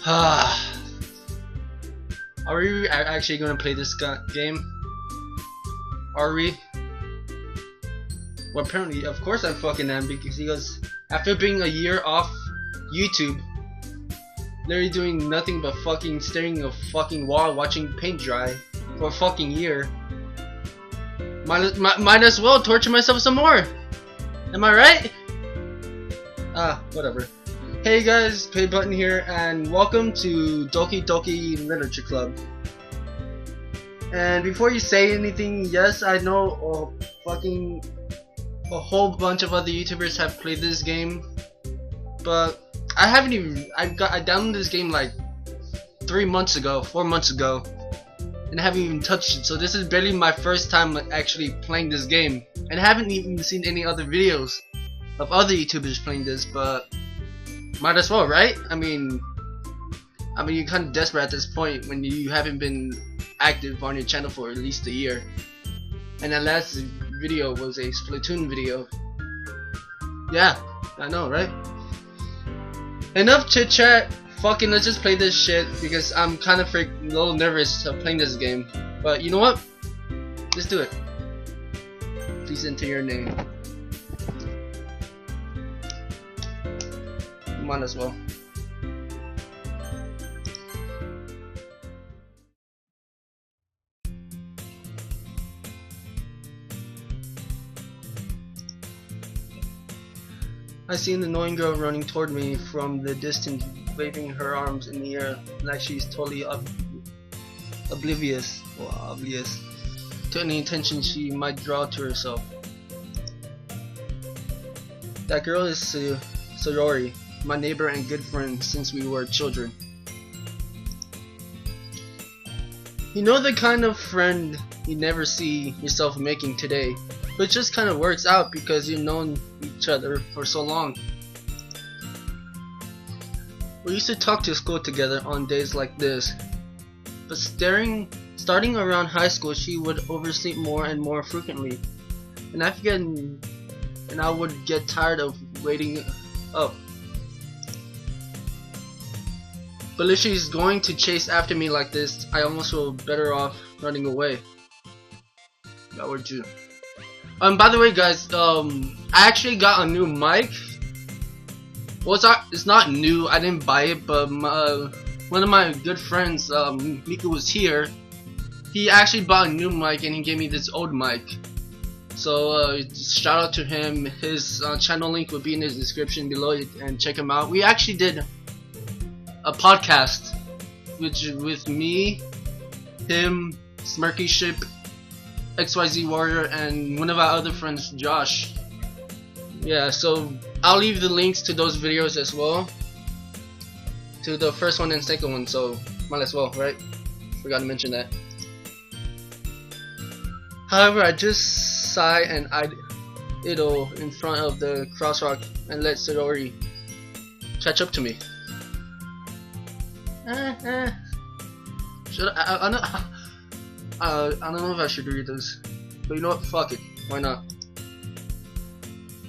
Are we actually gonna play this game? Are we? Well, apparently, of course I fucking am, because after being a year off YouTube, literally doing nothing but fucking staring at a fucking wall, watching paint dry for a fucking year, might as well torture myself some more. Am I right? Whatever. Hey guys, PlayButton here, and welcome to Doki Doki Literature Club. And before you say anything, yes, I know a whole bunch of other YouTubers have played this game, but I haven't even. I downloaded this game like 4 months ago, and I haven't even touched it. So this is barely my first time actually playing this game, and I haven't even seen any other videos of other YouTubers playing this. But might as well, right? I mean, you're kind of desperate at this point when you haven't been active on your channel for at least a year, and that last video was a Splatoon video. Yeah, I know, right? Enough chit chat. Fucking let's just play this shit, because I'm kind of a little nervous of playing this game. But you know what? Let's do it. Please enter your name. Might as well. I see an annoying girl running toward me from the distance, waving her arms in the air like she's totally oblivious to any attention she might draw to herself. That girl is Sayori, my neighbor and good friend since we were children. You know, the kind of friend you never see yourself making today, but it just kind of works out because you've known each other for so long. We used to talk to school together on days like this, but starting around high school, she would oversleep more and more frequently, and I would get tired of waiting up. But if she's going to chase after me like this, I almost feel better off running away. That would you. By the way, guys, I actually got a new mic. Well, it's not new. I didn't buy it, but one of my good friends, Mika, was here. He actually bought a new mic, and he gave me this old mic. So shout out to him. His channel link will be in the description below, and check him out. We actually did a podcast, with me, him, Smirky Ship, XYZ Warrior, and one of our other friends, Josh. Yeah, so I'll leave the links to those videos as well, to the first one and second one, so might as well, right? Forgot to mention that. However, I just sigh and idle in front of the crosswalk and let Sayori catch up to me. Should I don't know if I should read this, but you know what? Fuck it. Why not?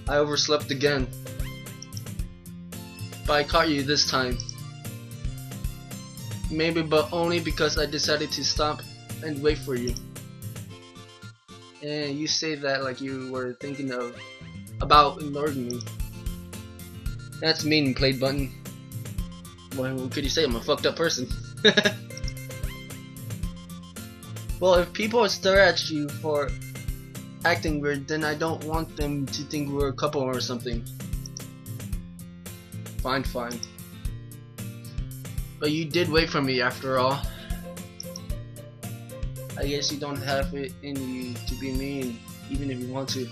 I overslept again, but I caught you this time. Maybe, but only because I decided to stop and wait for you. And you say that like you were thinking about ignoring me. That's mean, PlayButton. What could you say? I'm a fucked up person. Well, if people stare at you for acting weird, then I don't want them to think we're a couple or something. Fine. But you did wait for me after all. I guess you don't have it in you to be mean, even if you want to.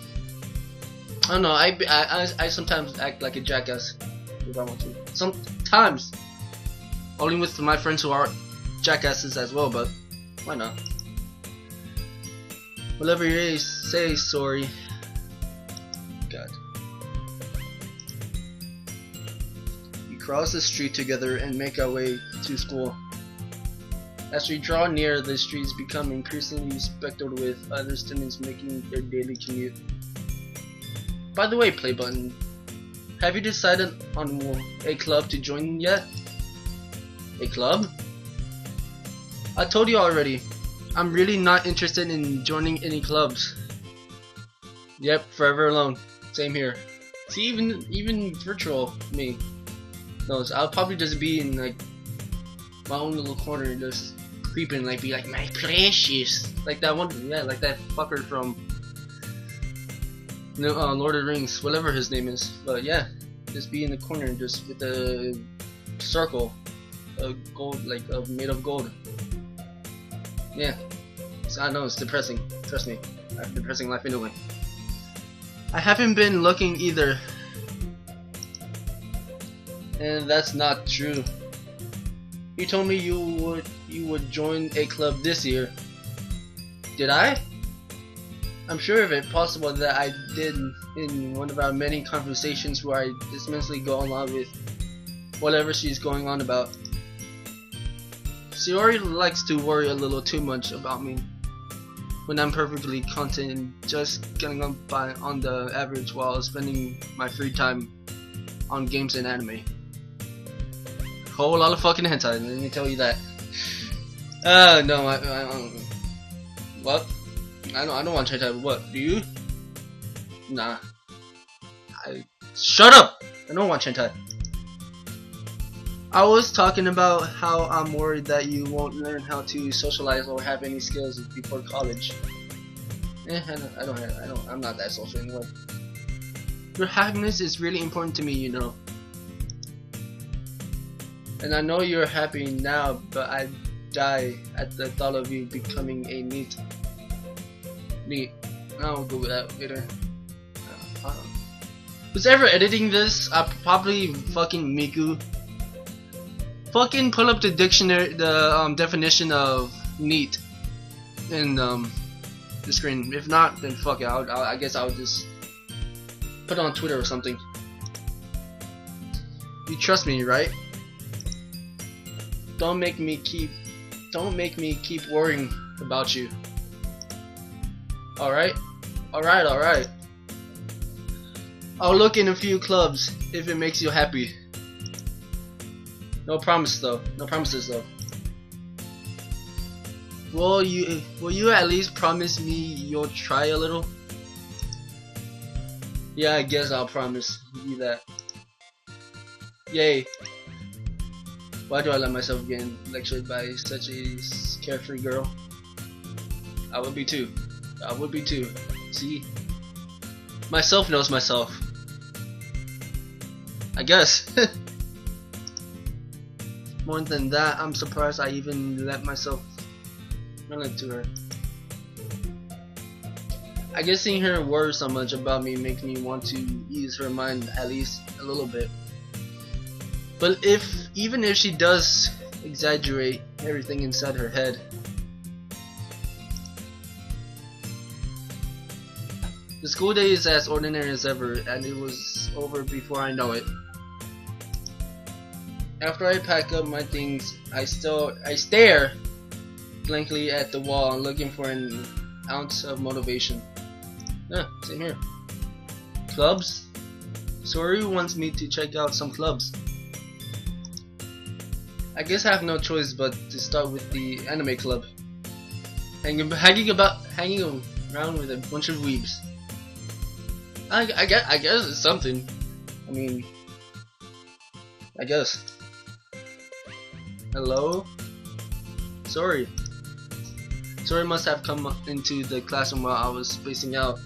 I don't know, I sometimes act like a jackass if I want to. Sometimes. Only with my friends who are jackasses as well, but why not? Whatever you say, sorry. God. We cross the street together and make our way to school. As we draw near, the streets become increasingly speckled with other students making their daily commute. By the way, PlayButton, have you decided on a club to join yet? A club? I told you already. I'm really not interested in joining any clubs. Yep, forever alone. Same here. See, even virtual me knows. I'll probably just be in like my own little corner, just creeping, like be like my precious, like that one, yeah, like that fucker from Lord of the Rings, whatever his name is. But yeah, just be in the corner, just with a circle, gold, like made of gold. Yeah, so I know it's depressing. Trust me, I have a depressing life anyway. I haven't been looking either, and that's not true. You told me you would join a club this year. Did I? I'm sure if it's possible that I did in one of our many conversations where I dismissively go along with whatever she's going on about. Shiori likes to worry a little too much about me when I'm perfectly content and just getting on by on the average while spending my free time on games and anime. Whole lot of fucking hentai, let me tell you that. No, I what? I don't want hentai. What? Do you? Nah. Shut up! I don't want hentai. I was talking about how I'm worried that you won't learn how to socialize or have any skills before college. I'm not that social anyway. Your happiness is really important to me, you know. And I know you're happy now, but I die at the thought of you becoming a neat. I'll go with that later. Who's ever editing this? Probably fucking Miku. Fucking pull up the dictionary, the definition of neat in the screen. If not, then fuck it. I guess I'll just put it on Twitter or something. You trust me, right? Don't make me keep worrying about you. Alright? Alright. I'll look in a few clubs if it makes you happy. No promises though. Will you at least promise me you'll try a little? Yeah, I guess I'll promise you that. Yay. Why do I let myself get lectured by such a carefree girl? I would be too. See? Myself knows myself. I guess. More than that, I'm surprised I even let myself run into her. I guess seeing her worry so much about me makes me want to ease her mind at least a little bit. But even if she does exaggerate everything inside her head, the school day is as ordinary as ever, and it was over before I know it. After I pack up my things, I stare blankly at the wall, looking for an ounce of motivation. Yeah, same here. Clubs? Sori wants me to check out some clubs. I guess I have no choice but to start with the anime club. Hanging around with a bunch of weebs. I guess it's something. I mean, I guess. Hello? Sorry must have come into the classroom while I was spacing out.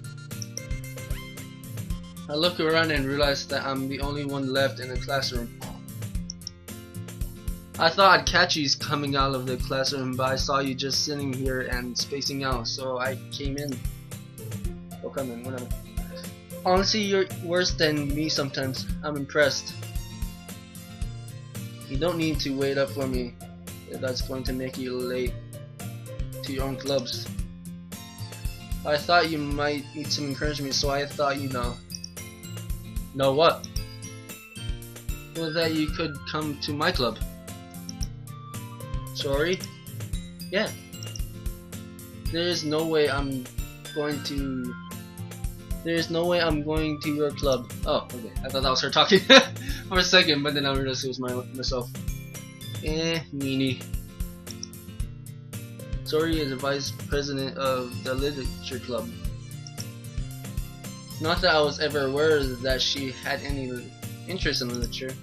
I look around and realize that I'm the only one left in the classroom. I thought I'd catch you coming out of the classroom, but I saw you just sitting here and spacing out, so I came in. Oh, come in, whatever. Honestly, you're worse than me sometimes. I'm impressed. You don't need to wait up for me if that's going to make you late to your own clubs. I thought you might need some encouragement, so I thought you know. Know what? Well, that you could come to my club. Sorry? Yeah. There's no way I'm going to your club. Oh, okay. I thought that was her talking for a second, but then I realized it was myself. Meanie. Sori is the vice president of the literature club. Not that I was ever aware that she had any interest in literature.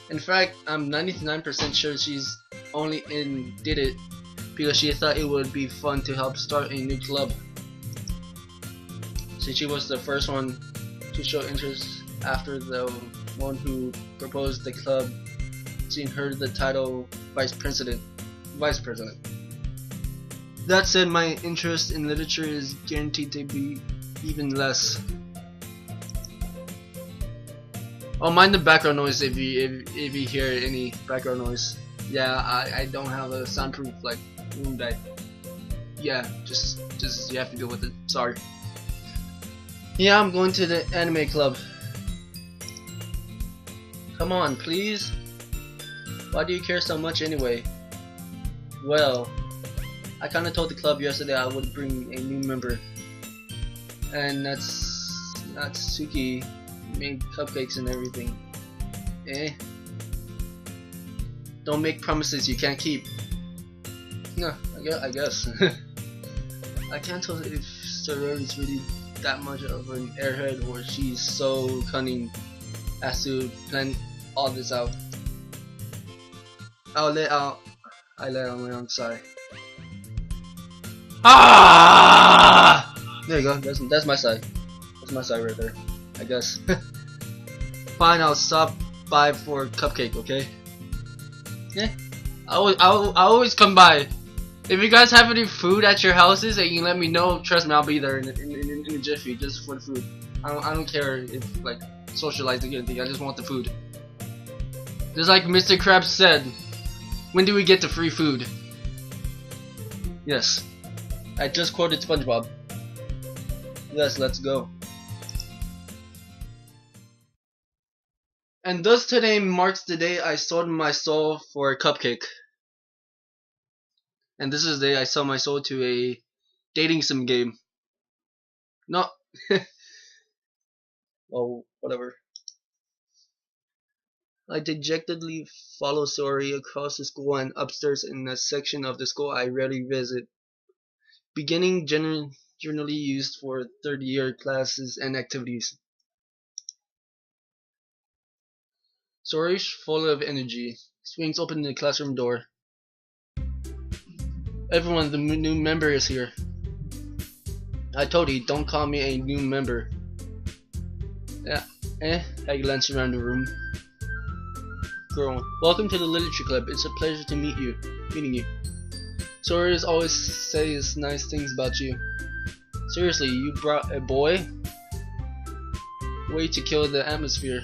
In fact, I'm 99% sure she's only did it because she thought it would be fun to help start a new club. Since she was the first one to show interest after the one who proposed the club, seeing her the title vice president. That said, my interest in literature is guaranteed to be even less. Oh, mind the background noise if you hear any background noise. Yeah, I don't have a soundproof like room that. Yeah, just you have to deal with it. Sorry. Yeah, I'm going to the anime club. Come on, please. Why do you care so much anyway? Well, I kinda told the club yesterday I would bring a new member. And that's Natsuki made cupcakes and everything. Don't make promises you can't keep. No, I guess. I can't tell if Sorori is really that much of an airhead or she's so cunning as to plan all this out. I let out my own sigh. Ah! There you go. That's my side. That's my side right there. I guess. Fine, I'll stop by for a cupcake. Okay. Yeah. I always come by. If you guys have any food at your houses, and you can let me know. Trust me, I'll be there in a jiffy just for the food. I don't care if like socializing or anything. I just want the food. Just like Mr. Krabs said, when do we get the free food? Yes. I just quoted SpongeBob. Yes, let's go. And thus today marks the day I sold my soul for a cupcake. And this is the day I sold my soul to a dating sim game. No. Oh, whatever. I dejectedly follow Sori across the school and upstairs in a section of the school I rarely visit. Beginning generally used for third-year classes and activities. Sori, full of energy, swings open the classroom door. Everyone, the new member is here. I told you, don't call me a new member. Yeah, I glance around the room. Girl, welcome to the literature club. It's a pleasure to meeting you. Sori always says nice things about you. Seriously, you brought a boy? Way to kill the atmosphere.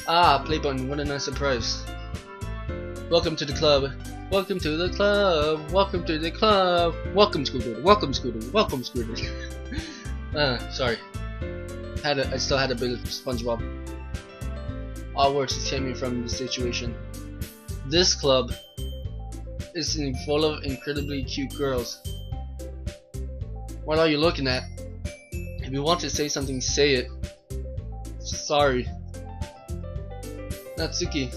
Ah, PlayButton, what a nice surprise. Welcome to the club. Welcome to the club. Welcome to the club. Welcome, Scooter. Welcome, Scooter. Welcome, Scooter. Sorry. I still had a bit of SpongeBob. All words escape me from the situation. This club is full of incredibly cute girls. What are you looking at? If you want to say something, say it. Sorry. Natsuki.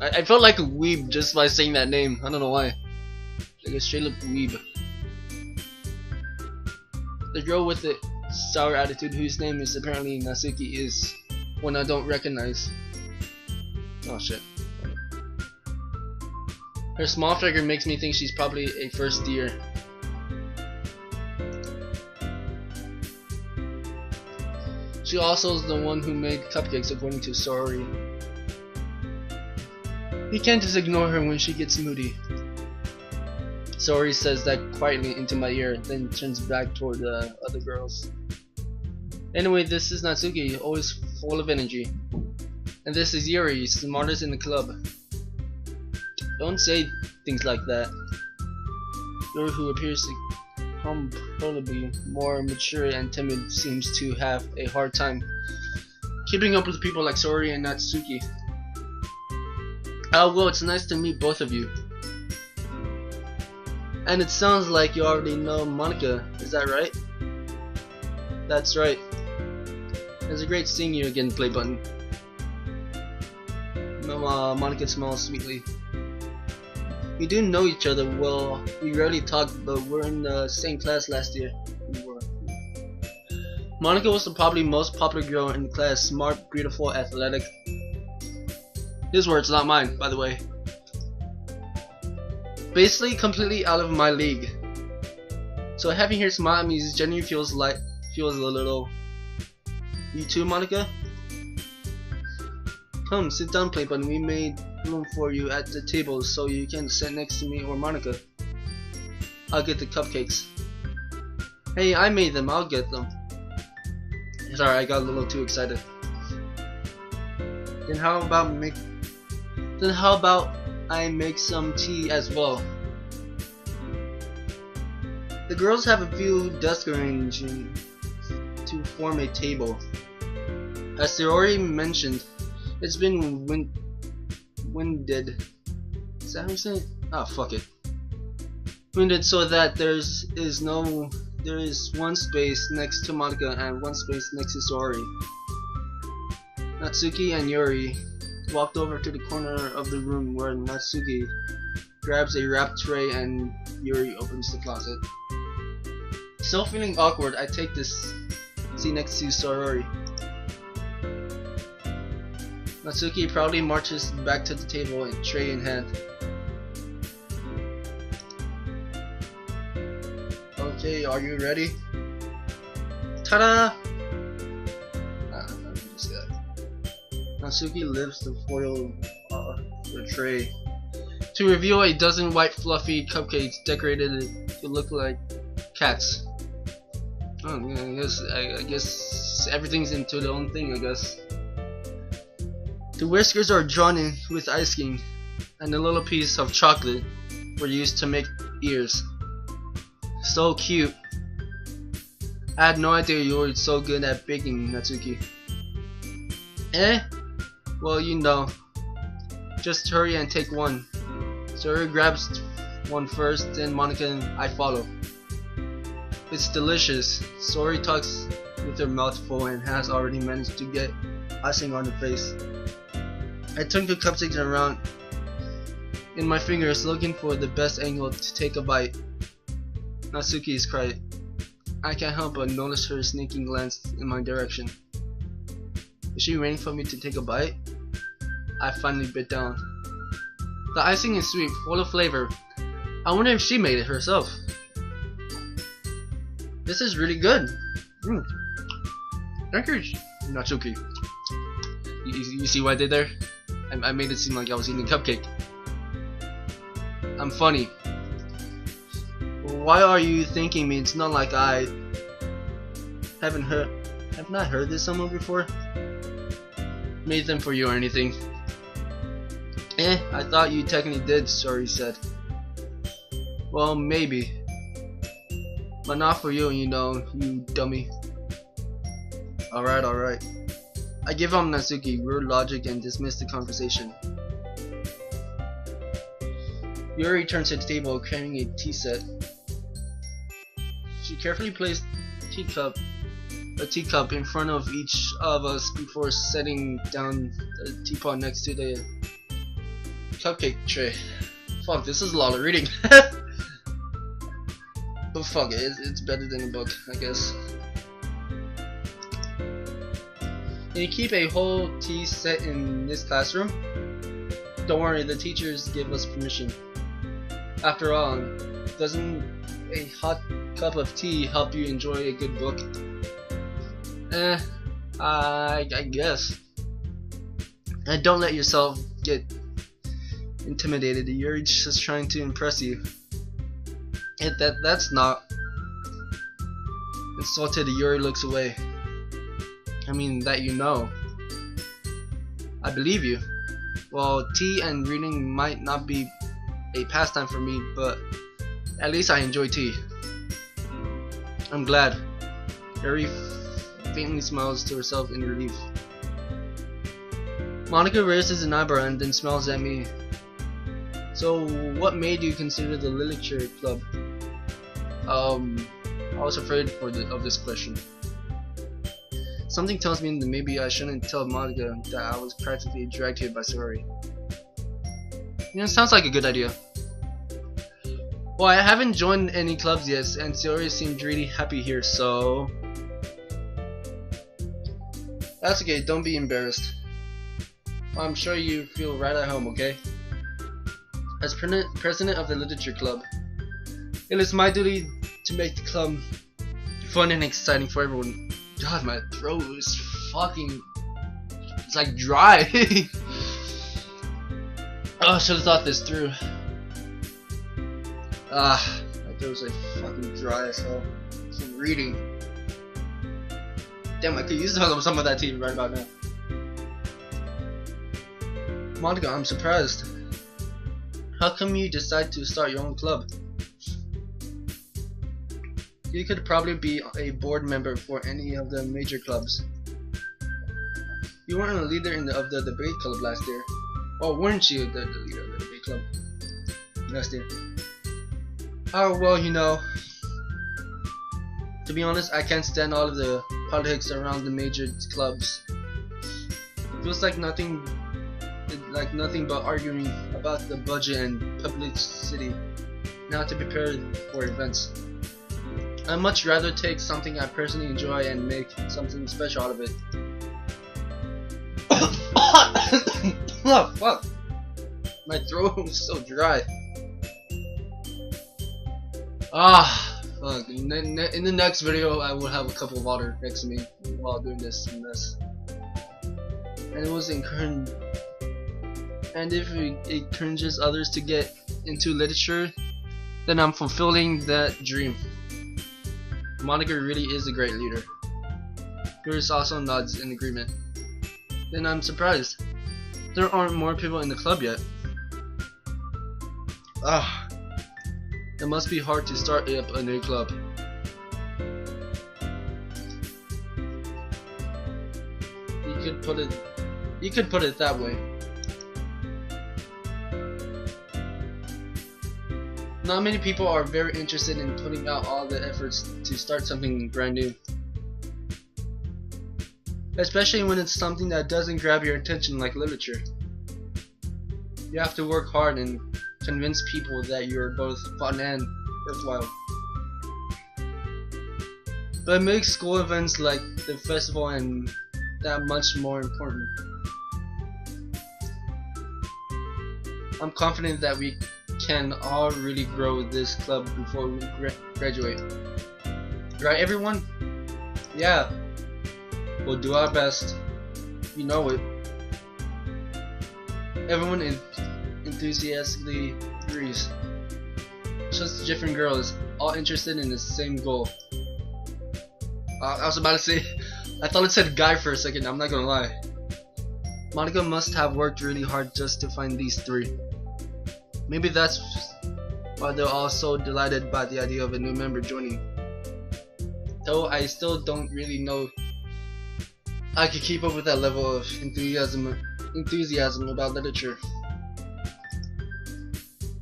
I felt like a weeb just by saying that name. I don't know why. Like a straight up weeb. The girl with the sour attitude, whose name is apparently Natsuki, is one I don't recognize. Oh shit. Her small figure makes me think she's probably a first year. She also is the one who made cupcakes, according to Sori. You can't just ignore her when she gets moody. Sori says that quietly into my ear, then turns back toward the other girls. Anyway, this is Natsuki, always full of energy. And this is Yuri, smartest in the club. Don't say things like that. Yuri, who appears uncontrollably more mature and timid, seems to have a hard time keeping up with people like Sori and Natsuki. Oh well, it's nice to meet both of you. And it sounds like you already know Monica, is that right? That's right. It's great seeing you again, PlayButton. Monica smiles sweetly. We do know each other well. We rarely talk, but we're in the same class last year. Monica was the probably most popular girl in the class. Smart, beautiful, athletic. His words, not mine, by the way. Basically, completely out of my league. So having her smile at me genuinely feels a little. You too, Monica? Come, sit down, PlayButton. We made room for you at the table so you can sit next to me or Monica. I'll get the cupcakes. Hey, I made them. I'll get them. Sorry, I got a little too excited. Then how about I make some tea as well? The girls have a few desks arranging to form a table. As they already mentioned, it's been winded. Is that how you say it? Oh, fuck it. Winded so that there is one space next to Monica and one space next to Sori. Natsuki and Yuri walked over to the corner of the room where Natsuki grabs a wrapped tray and Yuri opens the closet. Still feeling awkward, I take this seat next to Sori. Natsuki proudly marches back to the table, a tray in hand. Okay, are you ready? Ta-da! Natsuki lifts the foil the tray to reveal a dozen white fluffy cupcakes decorated to look like cats. Oh, I guess everything's into their own thing, I guess. The whiskers are drawn in with icing, and a little piece of chocolate were used to make ears. So cute. I had no idea you were so good at baking, Natsuki. Eh? Well, you know. Just hurry and take one. Sori grabs one first, then Monica and I follow. It's delicious. Sori talks with her mouth full and has already managed to get icing on her face. I turn the cupcakes around in my fingers, looking for the best angle to take a bite. Natsuki is quiet. I can't help but notice her sneaking glance in my direction. Is she waiting for me to take a bite? I finally bit down. The icing is sweet, full of flavor. I wonder if she made it herself. This is really good. Thank you, Natsuki. You see what I did there? I made it seem like I was eating a cupcake. I'm funny. Why are you thanking me? It's not like I have not heard this somewhere before. Made them for you or anything. I thought you technically did, Sori said. Well, maybe. But not for you, you know, you dummy. Alright. I give up Natsuki rude logic and dismiss the conversation. Yuri turns to the table carrying a tea set. She carefully placed a teacup in front of each of us before setting down the teapot next to the cupcake tray. Fuck, this is a lot of reading. But fuck it, it's better than a book, I guess. Can you keep a whole tea set in this classroom? Don't worry, the teachers give us permission. After all, doesn't a hot cup of tea help you enjoy a good book? I guess. And don't let yourself get intimidated. You're just trying to impress you. That's not. Insulted, Yuri looks away. I mean, that you know. I believe you. Well, tea and reading might not be a pastime for me, but at least I enjoy tea. I'm glad. Yuri faintly smiles to herself in relief. Monica raises an eyebrow and then smiles at me. So, what made you consider the literature club? I was afraid of this question. Something tells me that maybe I shouldn't tell Monica that I was practically dragged here by Sayori. You know, sounds like a good idea. Well, I haven't joined any clubs yet, and Sayori seemed really happy here, so... That's okay, don't be embarrassed. I'm sure you feel right at home, okay? As president of the literature club, it is my duty to make the club fun and exciting for everyone. God, my throat is fucking... It's like dry. Oh, I should have thought this through. My throat was like fucking dry as hell from reading. Damn, I could use some of that tea right about now. Monica, I'm surprised. How come you decide to start your own club? You could probably be a board member for any of the major clubs. You weren't a leader of the debate club last year. Oh, weren't you the leader of the debate club last year? Oh, well, you know, to be honest, I can't stand all of the politics around the major clubs. It feels like nothing but arguing about the budget and publicity, not to prepare for events. I'd much rather take something I personally enjoy and make something special out of it. Oh fuck! My throat is so dry. Fuck. In the next video, I will have a cup of water next to me while doing this mess. And it was encouraging. And if it encourages others to get into literature, then I'm fulfilling that dream. Monica really is a great leader. Yours also nods in agreement. Then I'm surprised. There aren't more people in the club yet. It must be hard to start up a new club. You could put it that way. Not many people are very interested in putting out all the efforts to start something brand new. Especially when it's something that doesn't grab your attention like literature. You have to work hard and convince people that you're both fun and worthwhile. But it makes school events like the festival and that much more important. I'm confident that we can all really grow this club before we graduate. Right, everyone? Yeah. We'll do our best. You know it. Everyone enthusiastically agrees. Just different girls, all interested in the same goal. I was about to say, I thought it said guy for a second, I'm not gonna lie. Monica must have worked really hard just to find these three. Maybe that's why they're all so delighted by the idea of a new member joining. Though I still don't really know I could keep up with that level of enthusiasm about literature.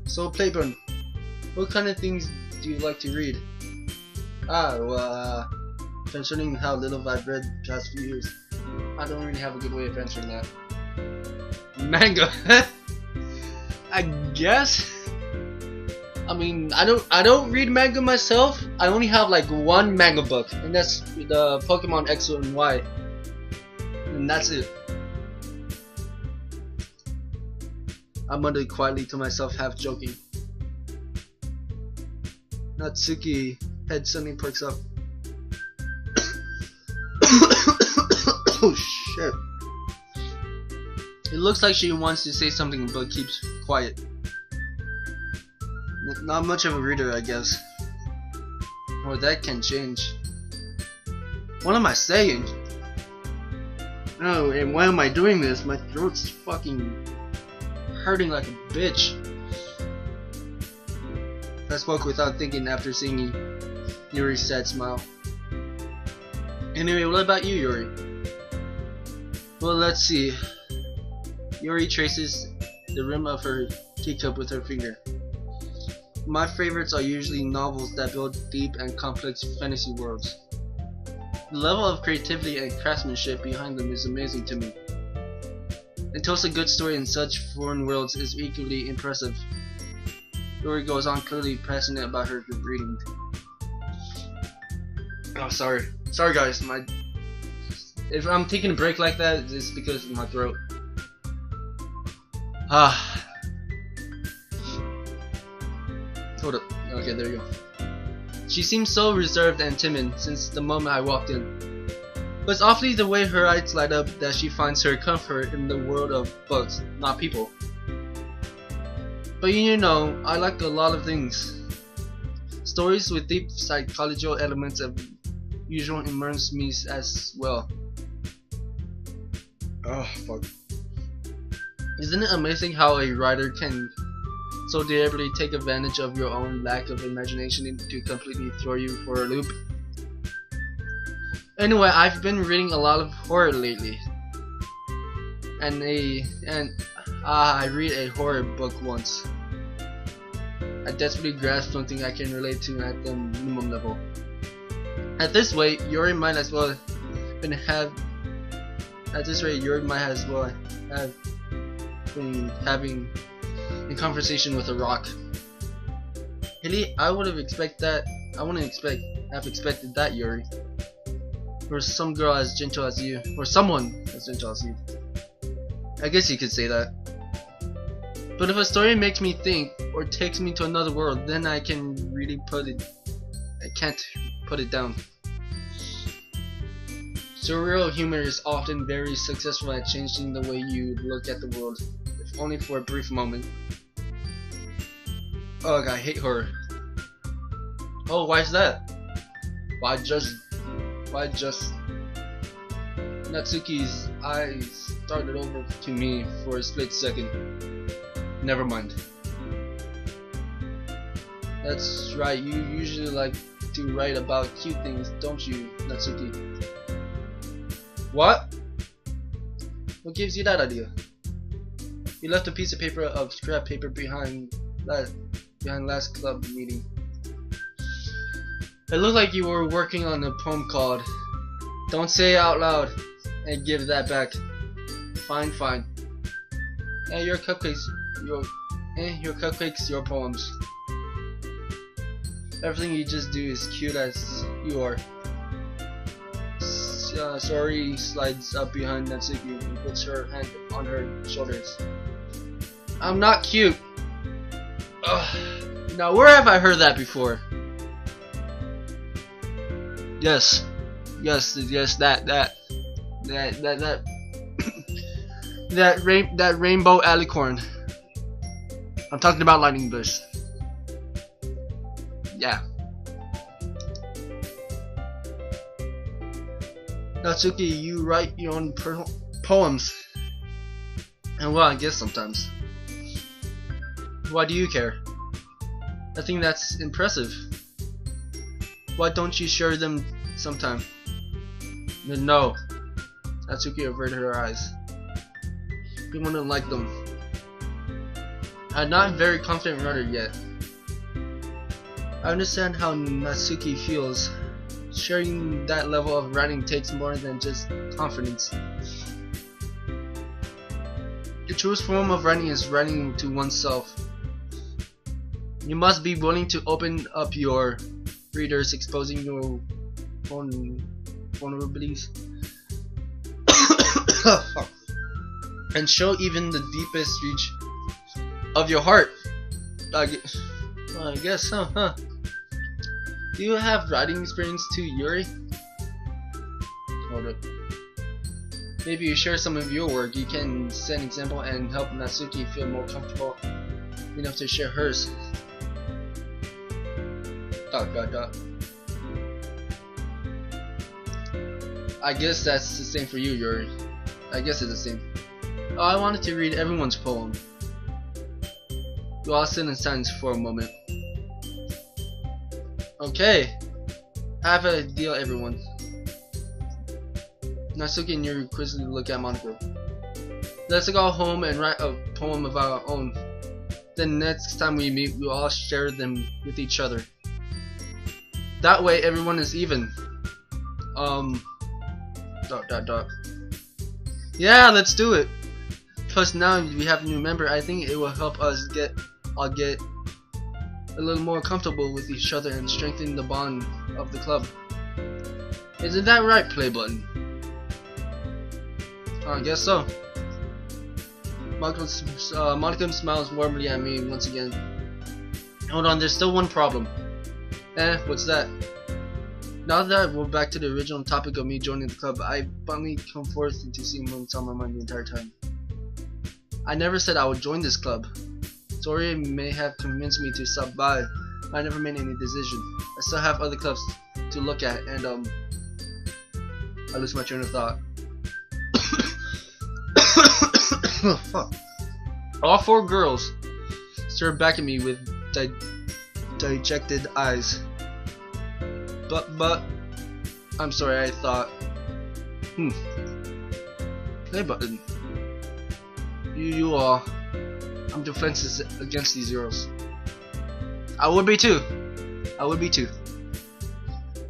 So PlayButton, what kind of things do you like to read? Concerning how little I've read the past few years, I don't really have a good way of answering that. Manga. I guess. I mean, I don't read manga myself. I only have like one manga book, and that's the Pokemon X and Y. And that's it. I muttered quietly to myself, half joking. Natsuki head suddenly perks up. Oh shit. It looks like she wants to say something but keeps quiet. Not much of a reader, I guess. Or that can change. What am I saying? Oh, and why am I doing this? My throat's fucking hurting like a bitch. I spoke without thinking after seeing Yuri's sad smile. Anyway, what about you, Yuri? Well, let's see. Yuri traces the rim of her teacup with her finger. My favorites are usually novels that build deep and complex fantasy worlds. The level of creativity and craftsmanship behind them is amazing to me. It tells a good story in such foreign worlds is equally impressive. Yuri goes on, clearly passionate about her reading. Oh, sorry guys, if I'm taking a break like that, it's because of my throat. Hold up. Okay, there you go. She seems so reserved and timid since the moment I walked in. But it's awfully the way her eyes light up that she finds her comfort in the world of books, not people. But you know, I like a lot of things. Stories with deep psychological elements of usual immerse me as well. Oh, fuck. Isn't it amazing how a writer can so deliberately take advantage of your own lack of imagination to completely throw you for a loop? Anyway, I've been reading a lot of horror lately, and I read a horror book once. I desperately grasped something I can relate to at the minimum level. At this rate, Yuri might as well been having a conversation with a rock. Really, I wouldn't have expected that, Yuri. Or some girl as gentle as you, or someone as gentle as you. I guess you could say that. But if a story makes me think or takes me to another world, then I can't put it down. Surreal humor is often very successful at changing the way you look at the world, if only for a brief moment. Ugh, I hate horror. Oh, why is that? Why just Natsuki's eyes started over to me for a split second. Never mind. That's right, you usually like to write about cute things, don't you, Natsuki? What? What gives you that idea? You left a piece of paper of scrap paper behind last club meeting. It looked like you were working on a poem called "Don't Say It Out Loud" and give that back. Fine. And your cupcakes, your poems. Everything you just do is cute as you are. Sori slides up behind Natsuki and puts her hand on her shoulders. I'm not cute. Ugh. Now where have I heard that before? Yes, that rainbow alicorn. I'm talking about lightning bush. Yeah. Natsuki, you write your own poems. And well, I guess sometimes. Why do you care? I think that's impressive. Why don't you share them sometime? No. Natsuki averted her eyes. We wouldn't like them. I'm not very confident writer yet. I understand how Natsuki feels. Sharing that level of writing takes more than just confidence. The truest form of writing is writing to oneself. You must be willing to open up your readers, exposing your vulnerabilities and show even the deepest reach of your heart. I guess so, huh? Do you have writing experience too, Yuri? Hold up. Maybe you share some of your work. You can set an example and help Natsuki feel more comfortable enough to share hers. ... I guess that's the same for you, Yuri. I guess it's the same. Oh, I wanted to read everyone's poem. We'll all sit in silence for a moment. Okay. Have a deal, everyone. Natsuki and Yuri quizzically look at Monaco. Let's go home and write a poem of our own. Then next time we meet, we'll all share them with each other. That way everyone is even. Dot. Yeah, let's do it. Plus now we have a new member. I think it will help us get a little more comfortable with each other and strengthen the bond of the club. Isn't that right, PlayButton? I guess so. Monica smiles warmly at me once again. Hold on, there's still one problem. What's that? Now that we're back to the original topic of me joining the club, I finally come forth into seeing what's on my mind the entire time. I never said I would join this club. Tori may have convinced me to stop by, but I never made any decision. I still have other clubs to look at, and I lose my train of thought. Oh, fuck. All four girls stared back at me with dejected eyes. But I'm sorry, I thought. PlayButton. You are. I'm defenseless against these girls. I would be too.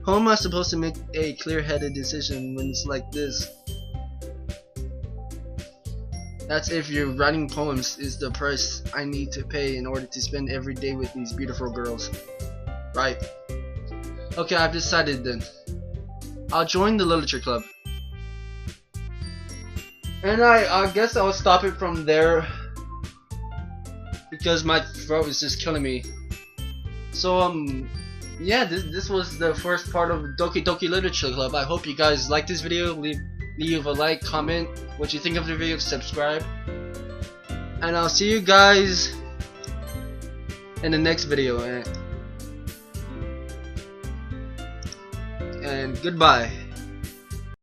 How am I supposed to make a clear-headed decision when it's like this? That's if your writing poems is the price I need to pay in order to spend every day with these beautiful girls. Right. Okay, I've decided then. I'll join the literature club. And I guess I'll stop it from there because my throat is just killing me. So yeah, this was the first part of Doki Doki Literature Club. I hope you guys like this video. Leave a like, comment what you think of the video, subscribe, and I'll see you guys in the next video. And goodbye.